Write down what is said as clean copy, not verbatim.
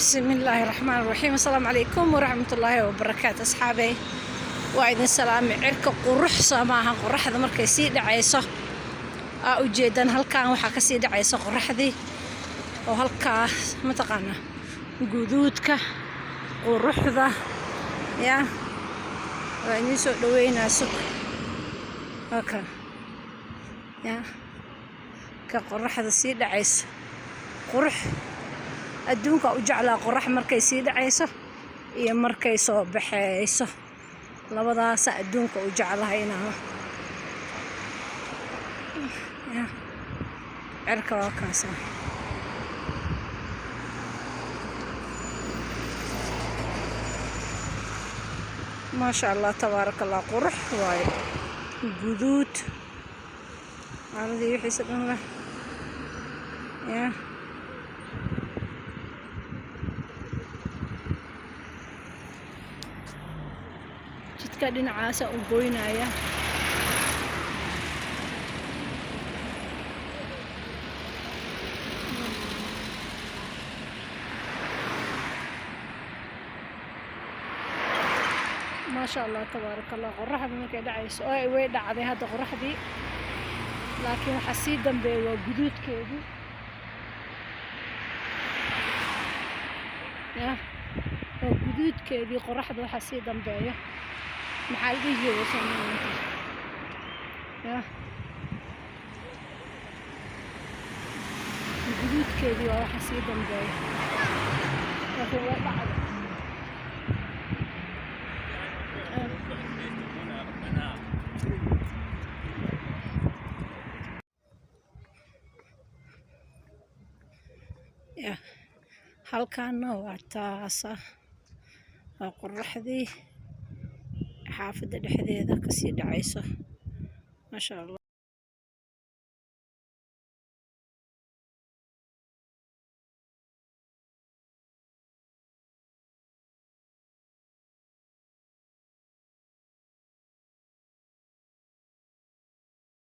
بسم الله الرحمن الرحيم. السلام عليكم ورحمة الله وبركاته أصحابي. وإذن سلام عرك قرح سماها قرح ذا مركي سيد عيسى أوجدن هالكان وحكا سيد عيسى قرح ذي وهالكا متقنا جذودك قرح ذا يا وإني سوق دوينا سوق هكا يا كقرح ذا سيد عيسى قرح adduunka u jeclaa qorax markay sii dhacayso iyo markay soo baxayso labadaas adduunka u jeclaayna cirka waa kaas ما شاء الله تبارك الله قرح واي جذود هذا يحس انه يا jidka dhinacaasa u goynaya ما شاء الله تبارك الله qorraxda markay dhacayso oo ay way dhacday hadda qorraxdii laakiin waxa sii dambeeyo guduudkeedii ya oo guduudkeedii qorraxda waxa sii dambeeyo maxaa la dhihi jiray ya guduudkeedii waa waxa sii dambeeyo laakiin way dhacday يا halkaana waa taasa waa qorraxdii xaafadda dhexdeeda ka sii dhacayso ma sha Allah.